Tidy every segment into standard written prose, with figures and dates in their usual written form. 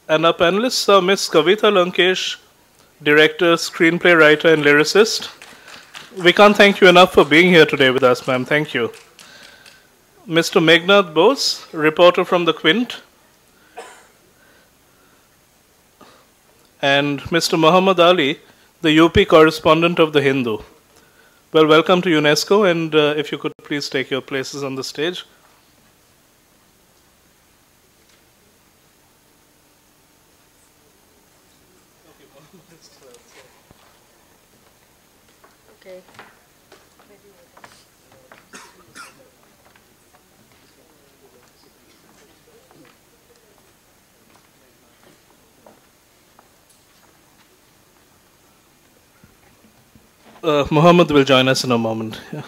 And our panelists are Ms. Kavita Lankesh, director, screenplay writer, and lyricist. We can't thank you enough for being here today with us, ma'am. Thank you. Mr. Meghnad Bose, reporter from The Quint. And Mr. Muhammad Ali, the UP correspondent of The Hindu. Well, welcome to UNESCO, and if you could please take your places on the stage. Okay. Muhammad will join us in a moment. Yeah.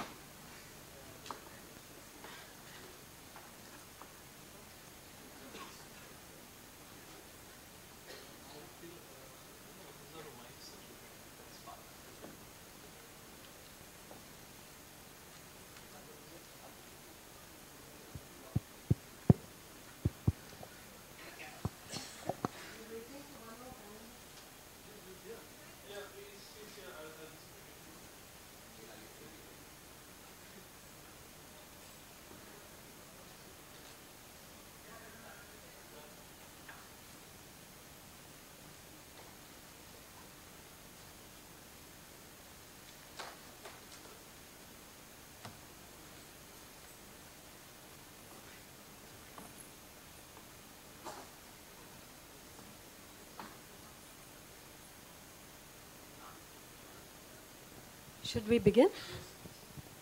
Should we begin?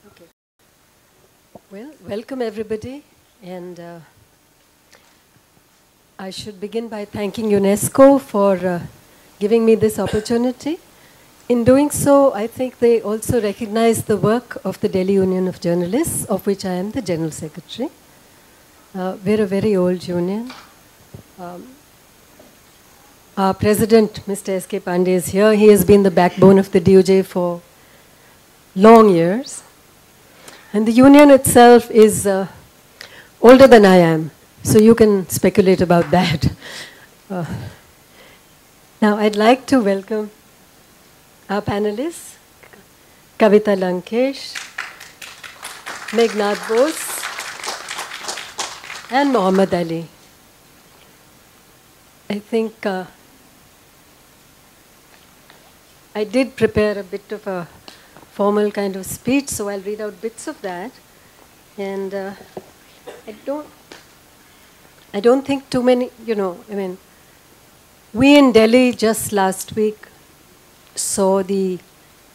Okay. Well, welcome everybody, and I should begin by thanking UNESCO for giving me this opportunity. In doing so, I think they also recognize the work of the Delhi Union of Journalists, of which I am the General Secretary. We're a very old union. Our president, Mr. S.K. Pandey, is here. He has been the backbone of the DOJ for long years. And the union itself is older than I am, so you can speculate about that. Now, I'd like to welcome our panelists, Kavita Lankesh, Meghnad Bose, and Muhammad Ali. I think I did prepare a bit of a formal kind of speech, so I'll read out bits of that. And I don't think too many, we in Delhi just last week saw the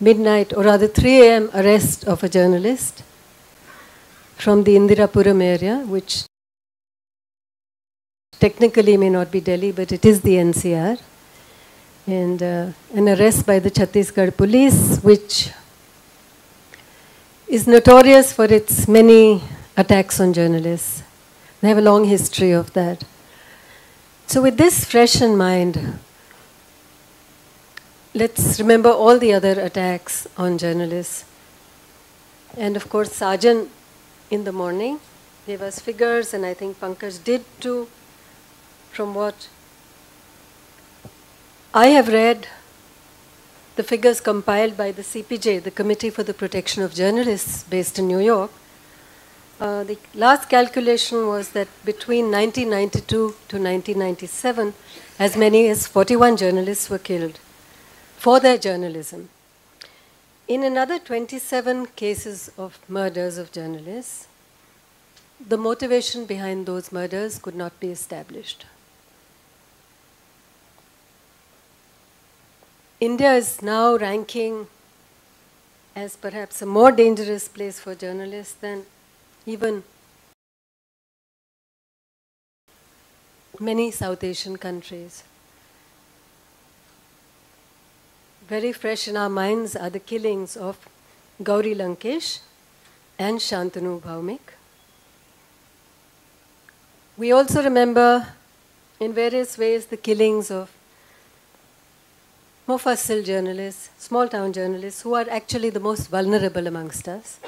midnight, or rather 3 a.m. arrest of a journalist from the Indirapuram area, which technically may not be Delhi, but it is the NCR. And an arrest by the Chhattisgarh police, which is notorious for its many attacks on journalists. They have a long history of that. So with this fresh in mind, let's remember all the other attacks on journalists. And of course, Sajan in the morning gave us figures, and I think Pankaj did too, from what I have read. The figures compiled by the CPJ, the Committee for the Protection of Journalists, based in New York. The last calculation was that between 1992 to 1997, as many as 41 journalists were killed for their journalism. In another 27 cases of murders of journalists, the motivation behind those murders could not be established. India is now ranking as perhaps a more dangerous place for journalists than even many South Asian countries. Very fresh in our minds are the killings of Gauri Lankesh and Shantanu Bhaumik. We also remember in various ways the killings of Mufassil journalists, small-town journalists, who are actually the most vulnerable amongst us.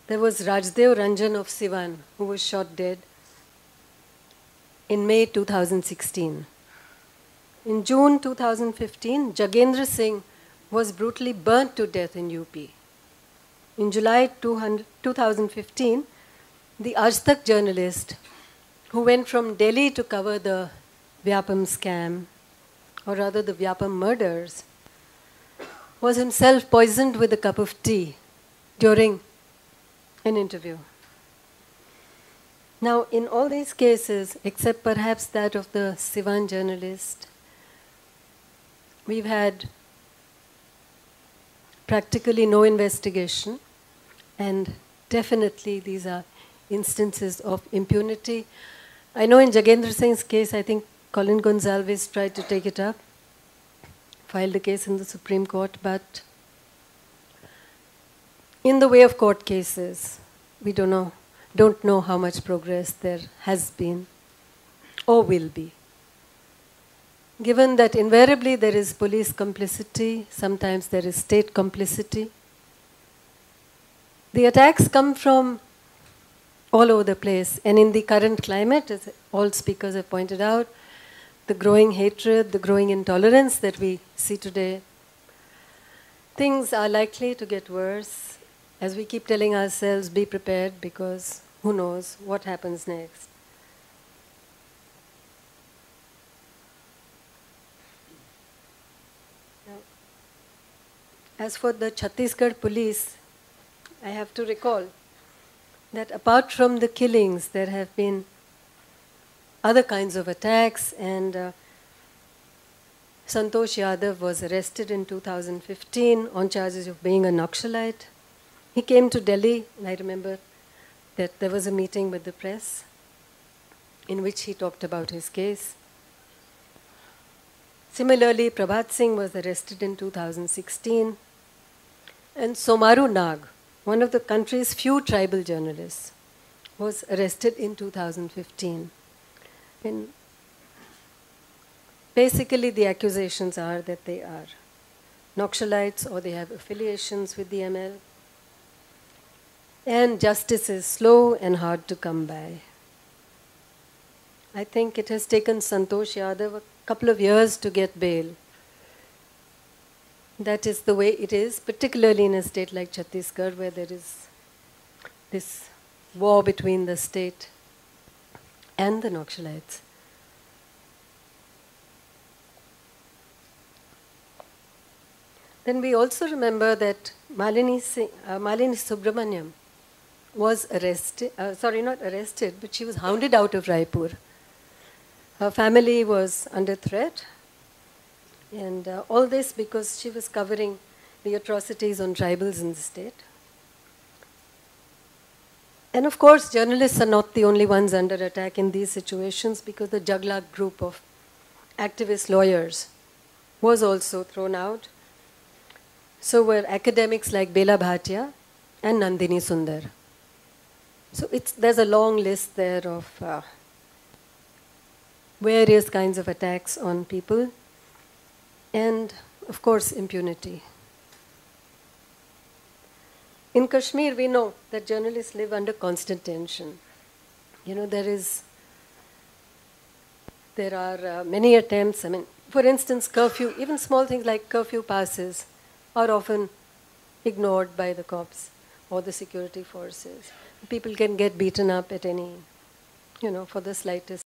There was Rajdev Ranjan of Siwan, who was shot dead in May 2016. In June 2015, Jagendra Singh was brutally burnt to death in UP. In July 2015, the Aaj Tak journalist who went from Delhi to cover the Vyapam scam, or rather the Vyapam murders, was himself poisoned with a cup of tea during an interview. Now, in all these cases, except perhaps that of the Sivan journalist, we've had practically no investigation, and definitely these are instances of impunity. I know in Jagendra Singh's case, I think Colin Gonsalves tried to take it up, filed a case in the Supreme Court, but in the way of court cases, we don't know how much progress there has been or will be. Given that invariably there is police complicity, sometimes there is state complicity, the attacks come from all over the place. And in the current climate, as all speakers have pointed out, the growing hatred, the growing intolerance that we see today, things are likely to get worse. As we keep telling ourselves, be prepared, because who knows what happens next. Now, as for the Chhattisgarh police, I have to recall that apart from the killings, there have been other kinds of attacks, and Santosh Yadav was arrested in 2015 on charges of being a Naxalite. He came to Delhi, and I remember that there was a meeting with the press in which he talked about his case. Similarly, Prabhat Singh was arrested in 2016, and Somaru Nag, one of the country's few tribal journalists, was arrested in 2015. And basically, the accusations are that they are Naxalites or they have affiliations with the ML. And justice is slow and hard to come by. I think it has taken Santosh Yadav a couple of years to get bail. That is the way it is, particularly in a state like Chhattisgarh, where there is this war between the state and the Naxalites. Then we also remember that Malini Subramaniam was arrested, not arrested, but she was hounded out of Raipur. Her family was under threat, and all this because she was covering the atrocities on tribals in the state. And of course, journalists are not the only ones under attack in these situations, because the Jaglak group of activist lawyers was also thrown out. So were academics like Bela Bhatia and Nandini Sundar. So there's a long list there of various kinds of attacks on people, and of course impunity. In Kashmir, we know that journalists live under constant tension. There are many attempts. I mean, for instance, curfew, even small things like curfew passes are often ignored by the cops or the security forces. People can get beaten up at any, for the slightest.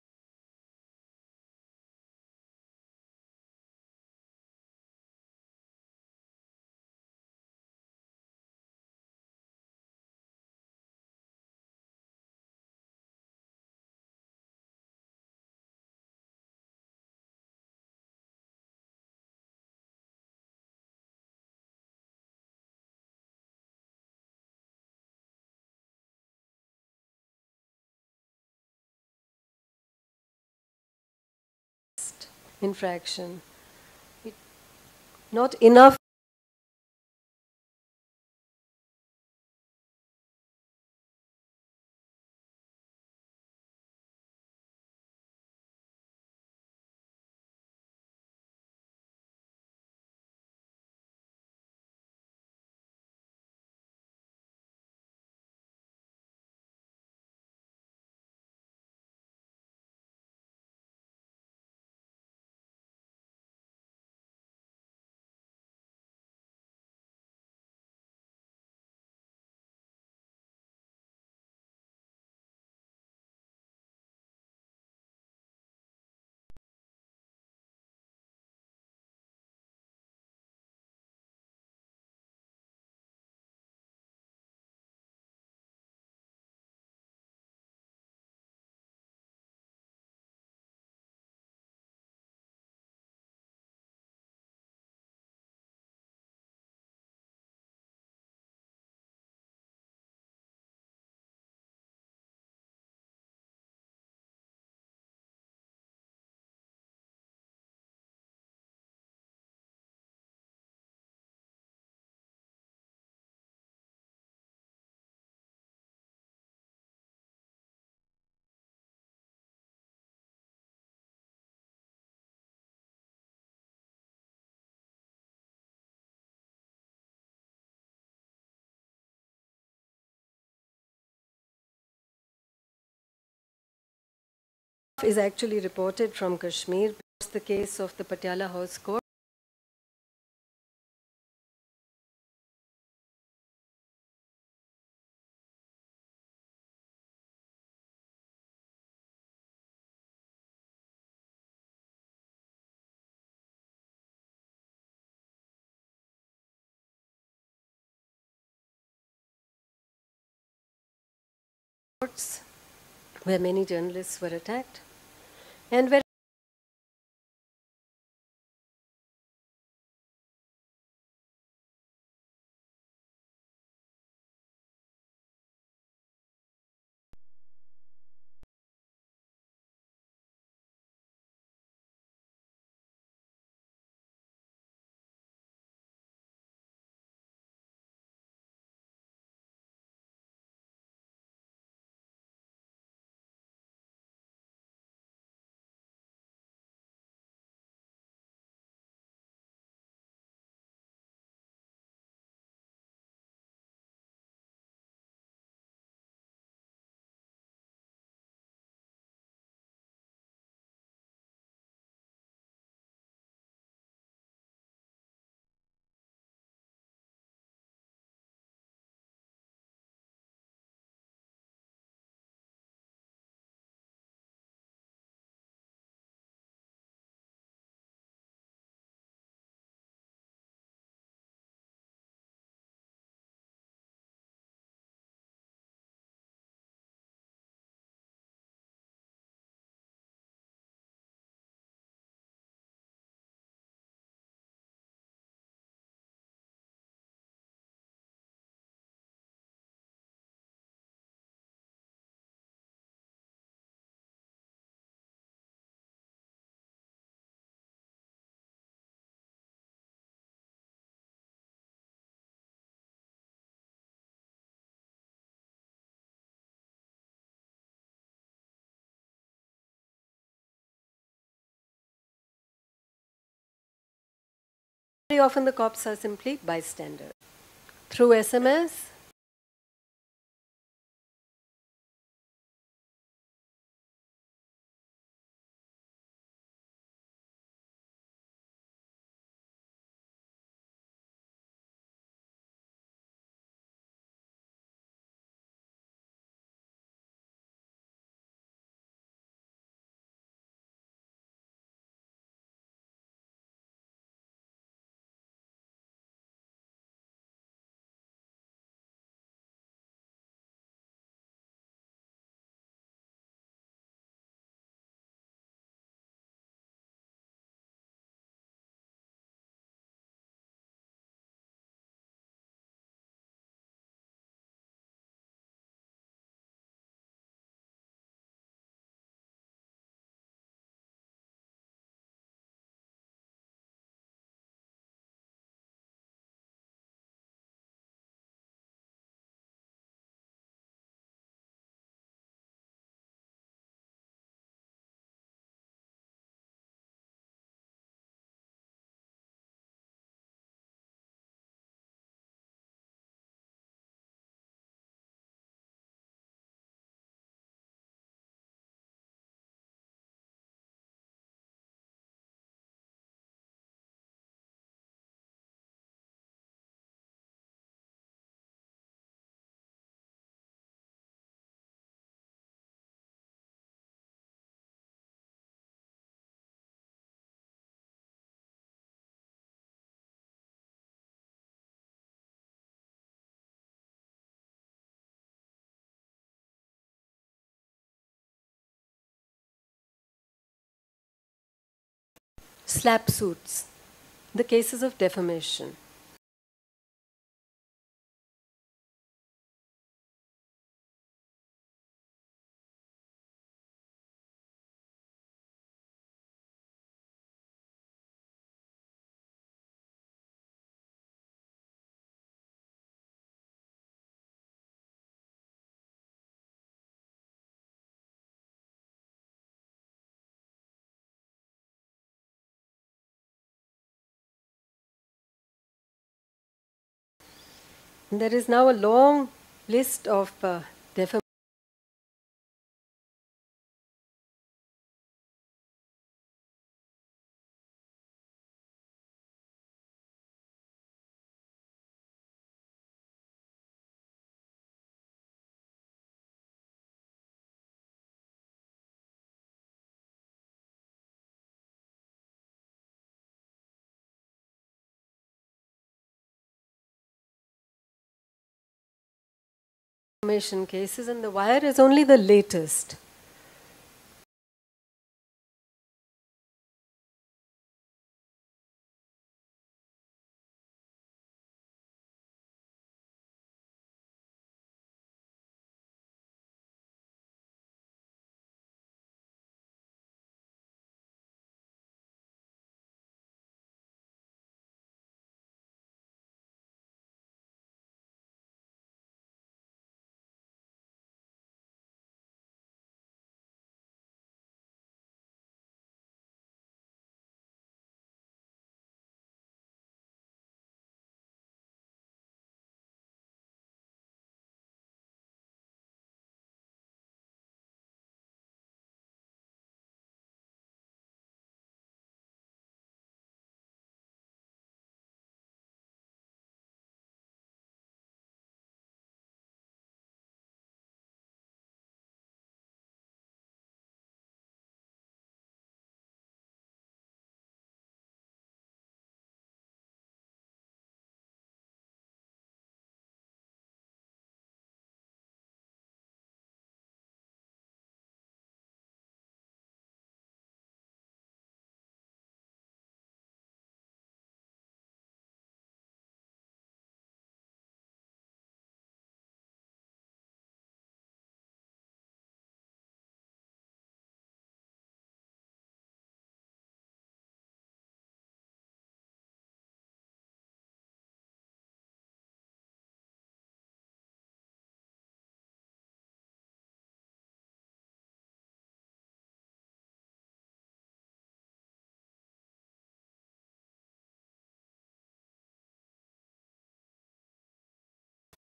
Infraction. Not enough is actually reported from Kashmir. It's the case of the Patiala House Court. Where many journalists were attacked, and where very often the cops are simply bystanders. Through SMS, slap suits, the cases of defamation. There is now a long list of defamation defamation cases, and the wire is only the latest.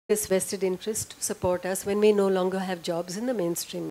This vested interest to support us when we no longer have jobs in the mainstream.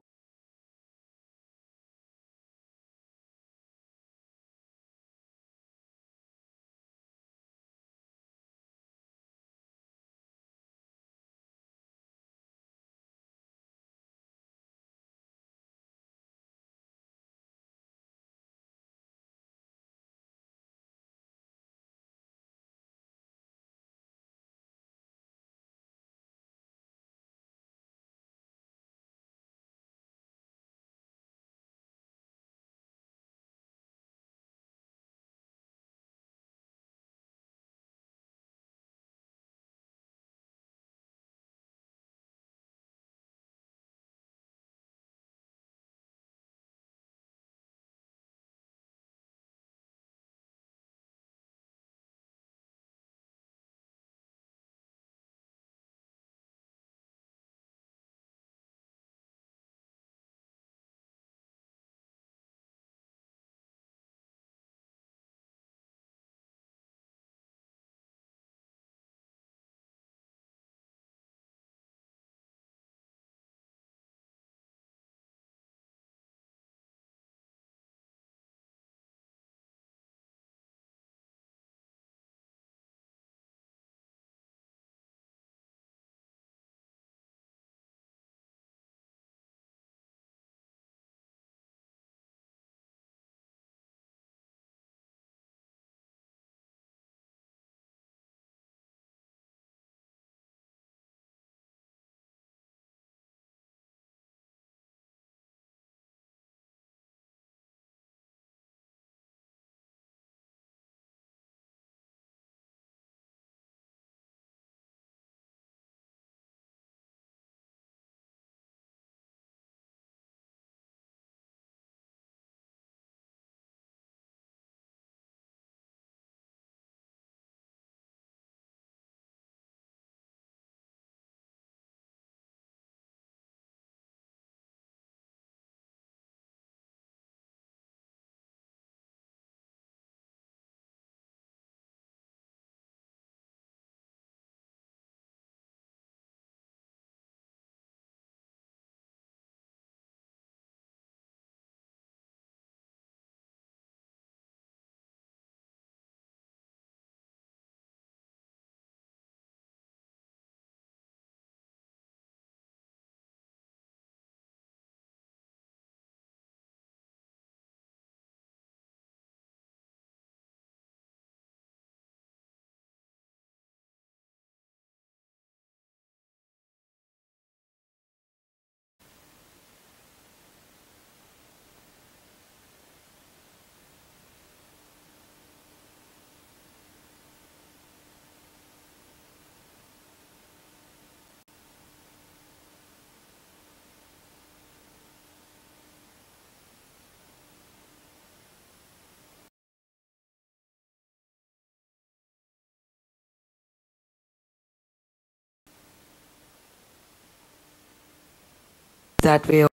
that way.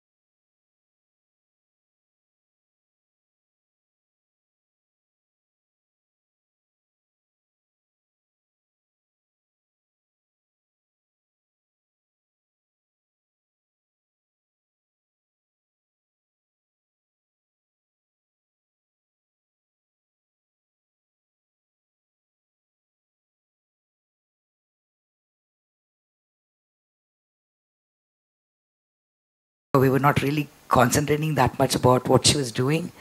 We were not really concentrating that much about what she was doing.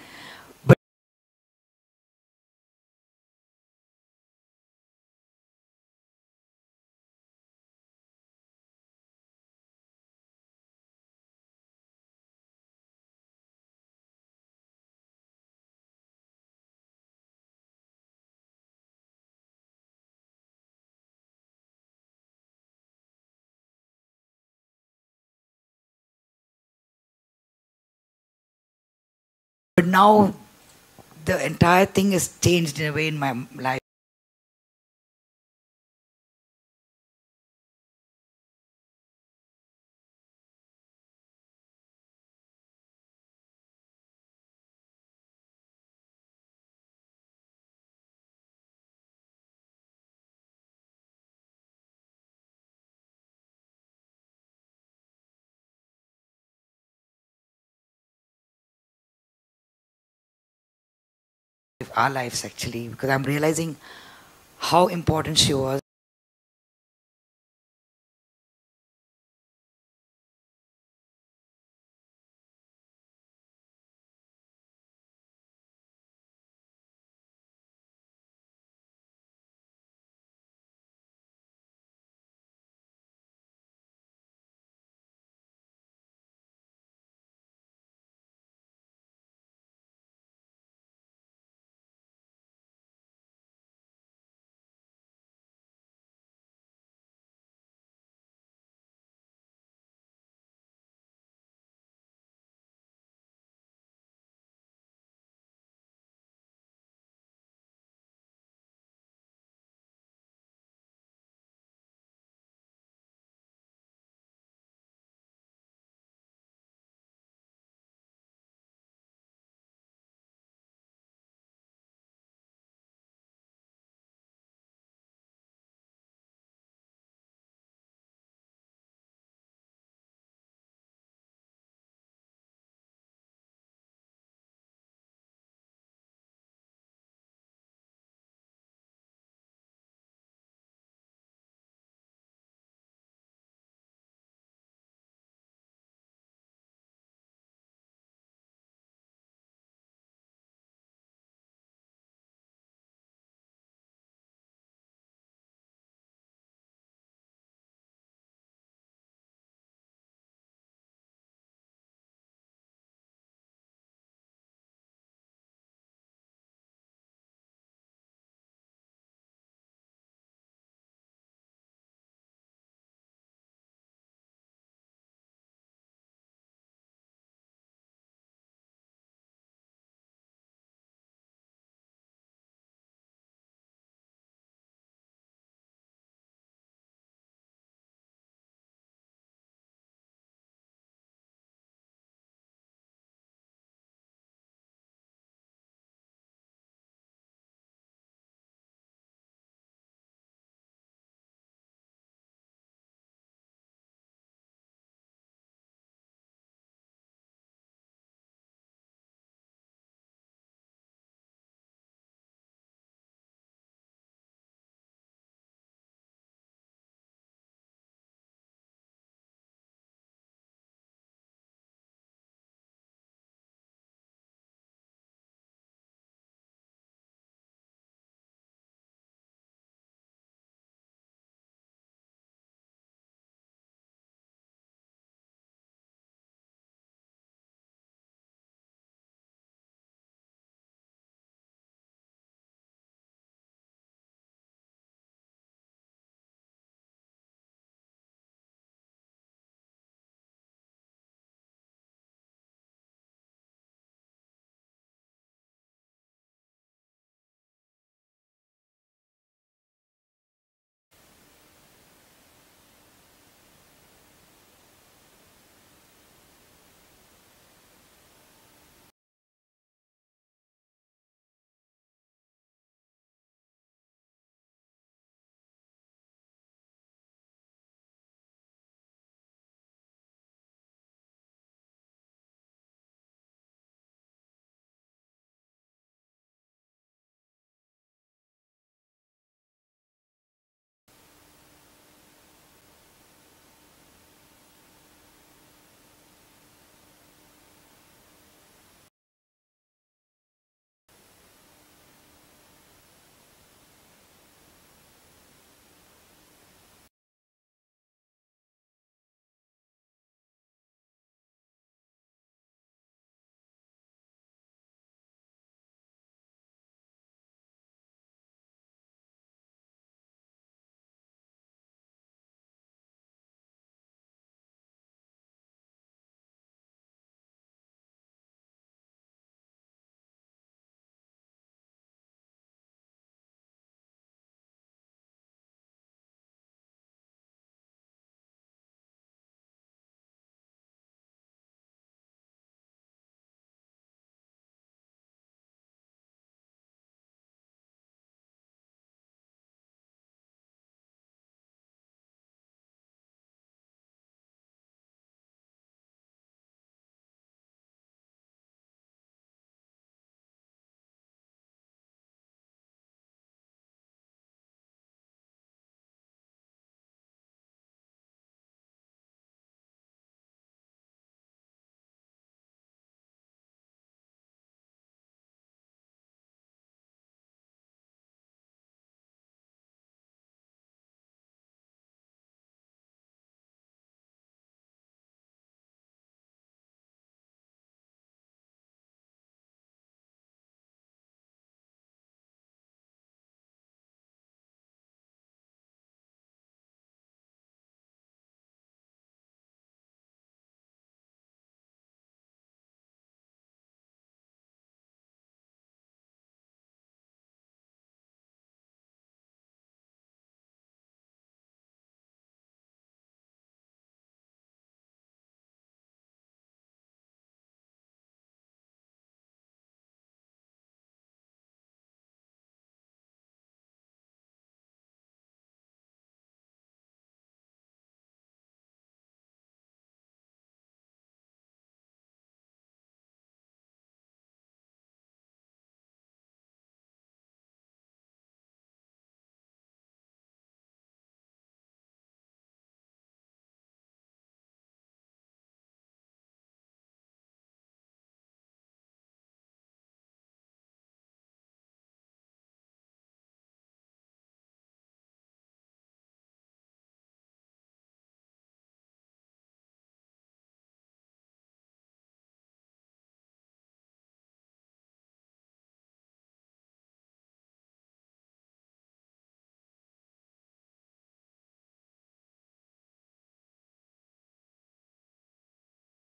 But now the entire thing has changed in a way in my life. Our lives actually, because I'm realizing how important she was.